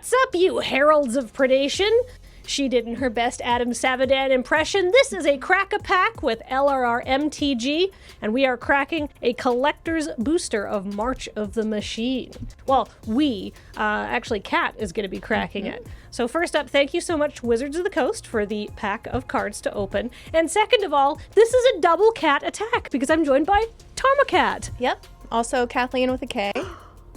What's up, you heralds of predation? She did in her best Adam Savadan impression. This is a Crack-a-Pack with LRR MTG, and we are cracking a collector's booster of March of the Machine. Well, actually Kat is going to be cracking it. So first up, thank you so much, Wizards of the Coast, for the pack of cards to open. And second of all, this is a double cat attack, because I'm joined by TarmoKat. Yep. Also Kathleen with a K.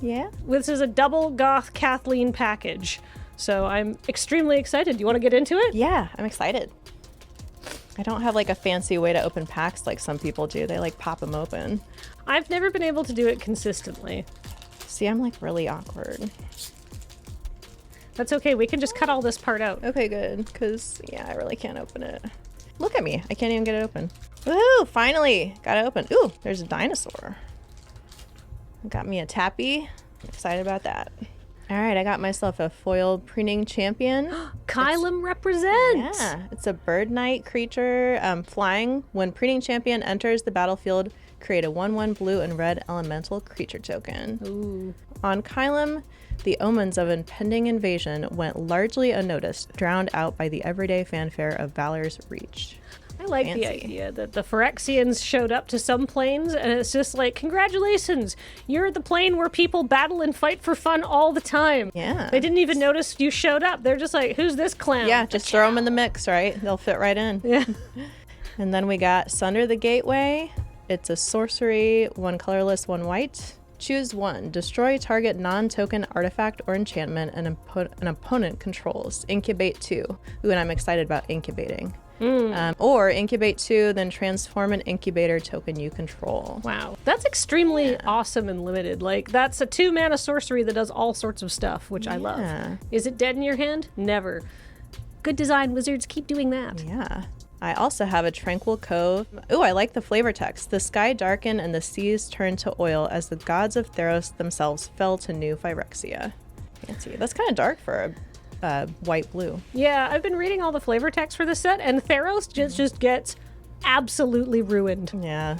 Yeah. This is a double goth Kathleen package. So I'm extremely excited. Do you want to get into it? Yeah, I'm excited. I don't have like a fancy way to open packs like some people do. They like pop them open. I've never been able to do it consistently. See, I'm like really awkward. That's okay. We can just cut all this part out. Okay, good. Because, yeah, I really can't open it. Look at me. I can't even get it open. Woohoo! Finally! Got it open. Ooh, there's a dinosaur. Got me a tappy. I'm excited about that. All right, I got myself a foil preening champion. Kylum represents! Yeah, it's a bird knight creature flying. When preening champion enters the battlefield, create a 1/1 blue and red elemental creature token. Ooh. On Kylum, the omens of impending invasion went largely unnoticed, drowned out by the everyday fanfare of Valor's Reach. I like the idea that the Phyrexians showed up to some planes, and it's just like, congratulations, you're the plane where people battle and fight for fun all the time. Yeah. They didn't even notice you showed up. They're just like, who's this clown? Yeah, just throw them in the mix, right? They'll fit right in. Yeah. And then we got Sunder the Gateway. It's a sorcery, 1 colorless, 1 white. Choose 1. Destroy target non-token artifact or enchantment an opponent controls. Incubate 2. Ooh, and I'm excited about incubating. Or incubate 2, then transform an incubator token you control. Wow. That's extremely awesome and limited. Like, that's a 2-mana sorcery that does all sorts of stuff, which I love. Is it dead in your hand? Never. Good design, Wizards. Keep doing that. Yeah. I also have a Tranquil Cove. Ooh, I like the flavor text. The sky darkened and the seas turned to oil as the gods of Theros themselves fell to new Phyrexia. Fancy. That's kind of dark for a white-blue. Yeah, I've been reading all the flavor text for this set, and Theros just gets absolutely ruined. Yeah.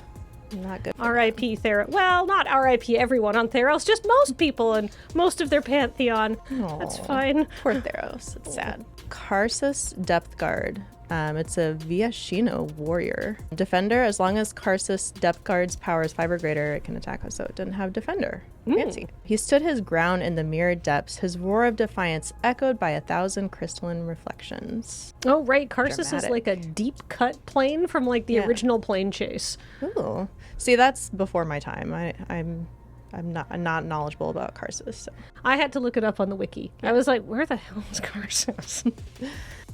Not good. R.I.P. Theros. Well, not R.I.P. everyone on Theros, just most people and most of their pantheon. Aww. That's fine. Poor Theros. It's sad. Karsus Depth Guard. It's a Viashino warrior. Defender, as long as Karsus Depth Guard's power is 5 or greater, it can attack us, so it didn't have Defender. Fancy. He stood his ground in the mirrored depths, his roar of defiance echoed by 1,000 crystalline reflections. Oh, right. Karsus is Dramatic. like a deep-cut plane from, like, the original Plane Chase. Ooh. See, that's before my time. I'm not knowledgeable about Karsus. So. I had to look it up on the wiki. I was like, where the hell is Karsus?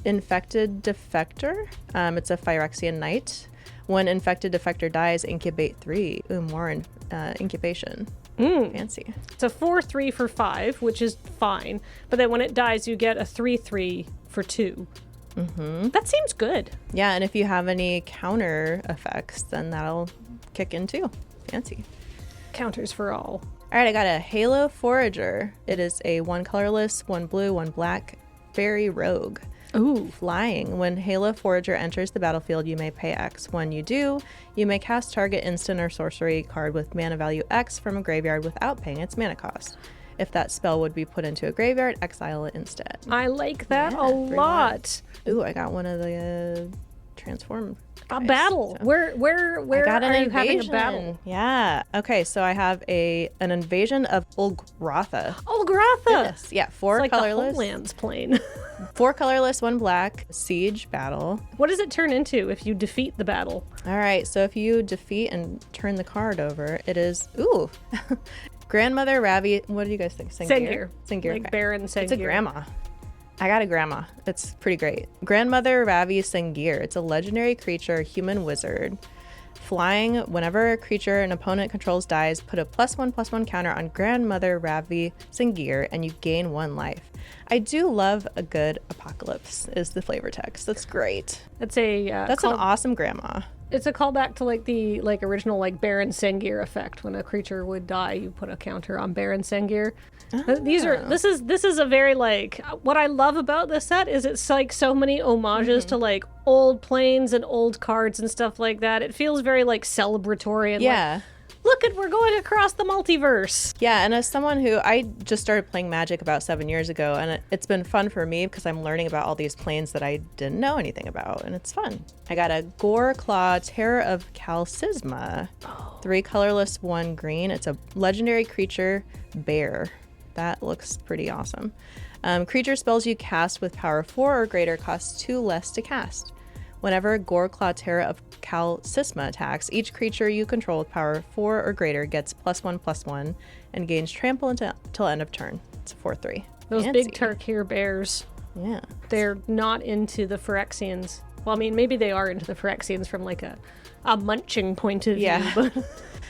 Infected Defector. It's a Phyrexian knight. When Infected Defector dies, incubate 3. Ooh, more incubation. Fancy. It's a 4/3 for 5, which is fine. But then when it dies, you get a 3/3 for 2. That seems good. Yeah, and if you have any counter effects, then that'll kick in too. Fancy. Counters for all. All right, I got a Halo Forager. It is a 1 colorless, 1 blue, 1 black fairy rogue. Ooh. Flying. When Halo Forager enters the battlefield, you may pay X. When you do, you may cast target instant or sorcery card with mana value X from a graveyard without paying its mana cost. If that spell would be put into a graveyard, exile it instead. I like that a lot. Ooh, I got one of the transform A guys, battle. so. Where I got are an you having a invasion. battle? Yeah. Okay, so I have an invasion of Ulgratha. Ulgratha. Goodness. Yeah, 4 It's like colorless. the Homelands plane. 4 colorless, 1 black. Siege battle. What does it turn into if you defeat the battle? All right, so if you defeat and turn the card over, it is Grandmother Ravi. What do you guys think? Sengir. Sengir. Like okay. Baron Sengir. It's a grandma. I got a grandma. It's pretty great. Grandmother Ravi Sengir. It's a legendary creature, human wizard. Flying, whenever a creature an opponent controls dies, put a +1/+1 counter on Grandmother Ravi Sengir, and you gain 1 life. I do love a good apocalypse, is the flavor text. That's great. It's a That's an awesome grandma. It's a callback to like the original like Baron Sengir effect. When a creature would die, you put a counter on Baron Sengir. This is a very like, what I love about this set is it's like so many homages to like old planes and old cards and stuff like that. It feels very like celebratory and Yeah. Look at, we're going across the multiverse. Yeah, and as someone who, I just started playing Magic about 7 years ago, and it's been fun for me because I'm learning about all these planes that I didn't know anything about, and it's fun. I got a Gore Claw Terror of Calcisma. 3 colorless, 1 green. It's a legendary creature, bear. That looks pretty awesome. Creature spells you cast with power 4 or greater cost 2 less to cast. Whenever Goreclaw Terra of Calcisma attacks, each creature you control with power 4 or greater gets +1/+1 and gains trample until end of turn. It's a 4/3. Those Fancy. big Tarkir bears. Yeah. They're not into the Phyrexians. Well, I mean, maybe they are into the Phyrexians from like a munching point of view. Yeah. But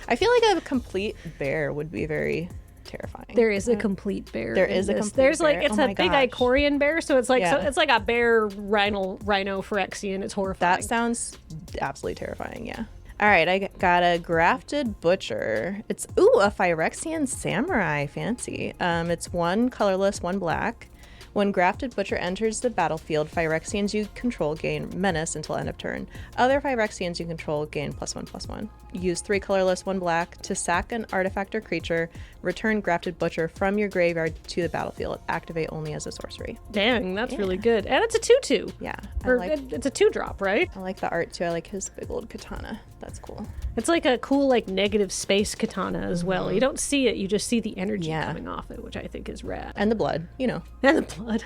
I feel like a complete bear would be very terrifying. there is a complete bear. There in is a this. complete There's like bear. it's Oh a my big gosh. Icorian bear, so it's like Yeah. it's like a bear rhino Phyrexian. It's horrifying. That sounds absolutely terrifying, yeah. All right, I got a Grafted Butcher. It's, a Phyrexian Samurai. Fancy. It's 1 colorless, 1 black. When Grafted Butcher enters the battlefield, Phyrexians you control gain Menace until end of turn. Other Phyrexians you control gain +1/+1. Use 3 colorless, 1 black to sack an artifact or creature. Return Grafted Butcher from your graveyard to the battlefield. Activate only as a sorcery. Dang, that's really good. And it's a 2/2. Yeah, It's a 2-drop, right? I like the art too. I like his big old katana. That's cool. It's like a cool, like, negative space katana as well. You don't see it, you just see the energy Yeah. coming off it, which I think is rad. And the blood, And the blood.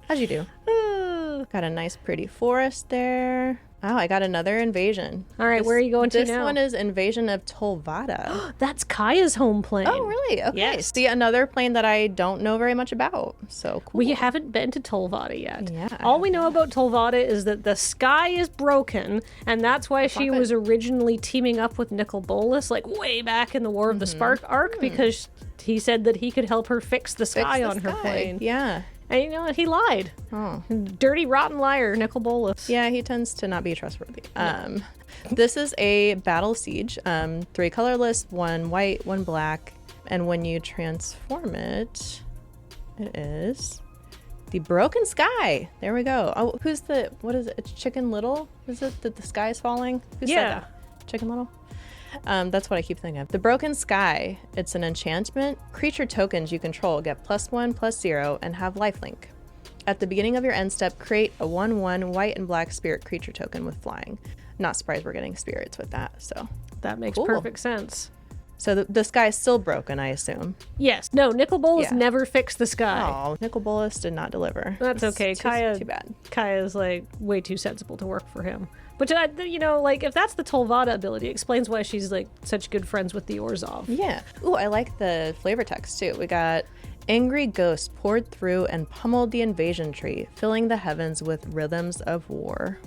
as you do. Ah. Got a nice pretty forest there. Oh, I got another invasion. All right, where are you going to this now? This one is Invasion of Tolvada. That's Kaya's home plane. Oh, really? Okay. Yes. See, another plane that I don't know very much about. So cool. We haven't been to Tolvada yet. Yeah. All we know about Tolvada is that the sky is broken, and that's why she Fuck it. was originally teaming up with Nicol Bolas, like way back in the War of the Spark arc, because he said that he could help her fix the sky the on her sky. plane. Yeah. And you know what? He lied. Oh. Dirty, rotten liar, Nicol Bolas. Yeah, he tends to not be trustworthy. This is a Battle Siege. 3 colorless, 1 white, 1 black. And when you transform it, it is the Broken Sky. There we go. Oh, what is it? It's Chicken Little? Is it that the sky is falling? Who said Yeah. that? Chicken Little? That's what I keep thinking of. The Broken Sky. It's an enchantment. Creature tokens you control get +1/+0 and have lifelink. At the beginning of your end step, create a 1/1 white and black spirit creature token with flying. Not surprised we're getting spirits with that. So That makes Cool. perfect sense. the sky is still broken, I assume. Yes. No, Nicol Bolas Yeah. never fixed the sky. Oh, Nicol Bolas did not deliver. That's It's okay. too bad. Kaya's like way too sensible to work for him. But like if that's the Tolvada ability, it explains why she's like such good friends with the Orzhov. Yeah. Ooh, I like the flavor text too. We got angry ghost poured through and pummeled the invasion tree, filling the heavens with rhythms of war.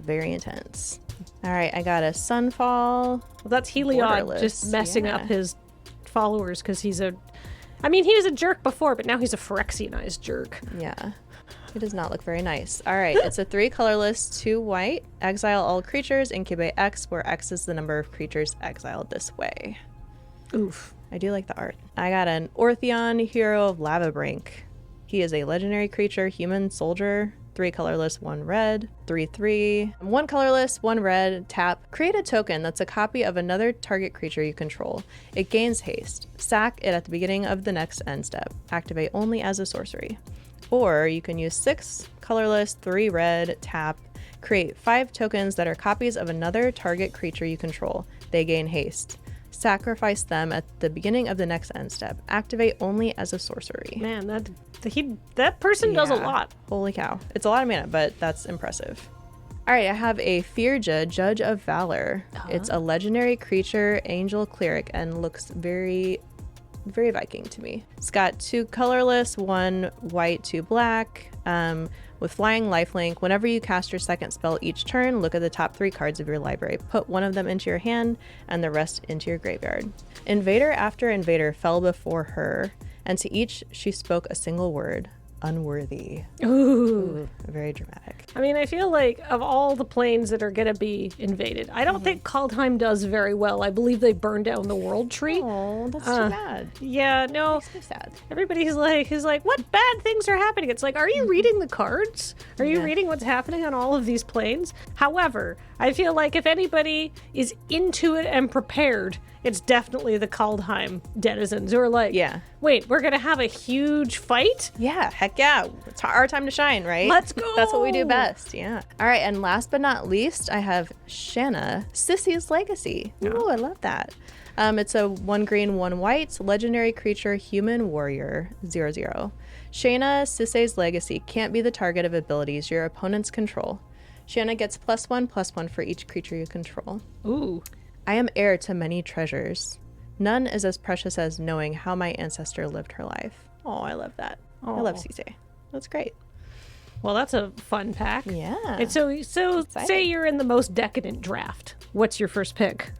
Very intense. All right, I got a Sunfall. Well, that's Heliod Borderless, just messing yeah. up his followers because he was a jerk before, but now he's a Phyrexianized jerk. Yeah. It does not look very nice. All right, it's a 3 colorless, 2 white. Exile all creatures, incubate X, where X is the number of creatures exiled this way. Oof. I do like the art. I got an Ortheon, Hero of Lavabrink. He is a legendary creature, human soldier. 3 colorless, 1 red. 3/3. 1 colorless, 1 red. Tap. Create a token that's a copy of another target creature you control. It gains haste. Sack it at the beginning of the next end step. Activate only as a sorcery. Or you can use 6 colorless, 3 red. Tap. Create 5 tokens that are copies of another target creature you control. They gain haste. Sacrifice them at the beginning of the next end step. Activate only as a sorcery. Man, that person does a Yeah. lot. Holy cow. It's a lot of mana, but that's impressive. All right, I have a Firja, Judge of Valor. It's a legendary creature, angel cleric, and looks very, very Viking to me. It's got 2 colorless, 1 white, 2 black. With flying lifelink, whenever you cast your second spell each turn, look at the top 3 cards of your library. Put one of them into your hand and the rest into your graveyard. Invader after invader fell before her, and to each she spoke a single word, unworthy. Ooh. Very dramatic. I mean, I feel like of all the planes that are going to be invaded, I don't think Kaldheim does very well. I believe they burned down the World Tree. Oh, that's too bad. Yeah, no. So sad. Everybody's like, what bad things are happening? It's like, are you reading the cards? Are you reading what's happening on all of these planes? However, I feel like if anybody is into it and prepared, it's definitely the Kaldheim denizens who are like, Yeah. wait, we're going to have a huge fight? Yeah, heck yeah. It's our time to shine, right? Let's go. That's what we do best, yeah. All right, and last but not least, I have Shanna, Sissy's Legacy. Ooh, I love that. It's a 1 green, 1 white, legendary creature, human warrior, 0/0. Shanna, Sissy's Legacy can't be the target of abilities your opponents control. Shanna gets +1/+1 for each creature you control. Ooh. I am heir to many treasures. None is as precious as knowing how my ancestor lived her life. Oh, I love that. I love Sisay. That's great. Well, that's a fun pack. Yeah. And so Exciting. say you're in the most decadent draft. What's your first pick?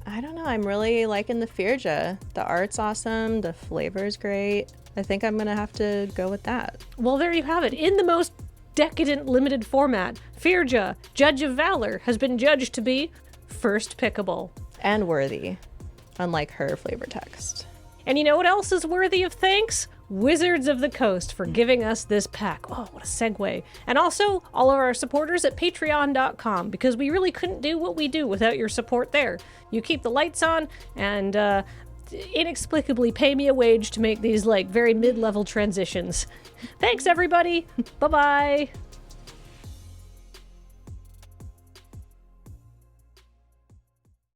I don't know. I'm really liking the Firja. The art's awesome. The flavor's great. I think I'm going to have to go with that. Well, there you have it. In the most decadent limited format, Firja, Judge of Valor, has been judged to be first pickable. And worthy, unlike her flavor text. And you know what else is worthy of thanks? Wizards of the Coast for giving us this pack. Oh, what a segue. And also all of our supporters at patreon.com, because we really couldn't do what we do without your support there. You keep the lights on and inexplicably pay me a wage to make these like very mid-level transitions. Thanks, everybody. Bye-bye.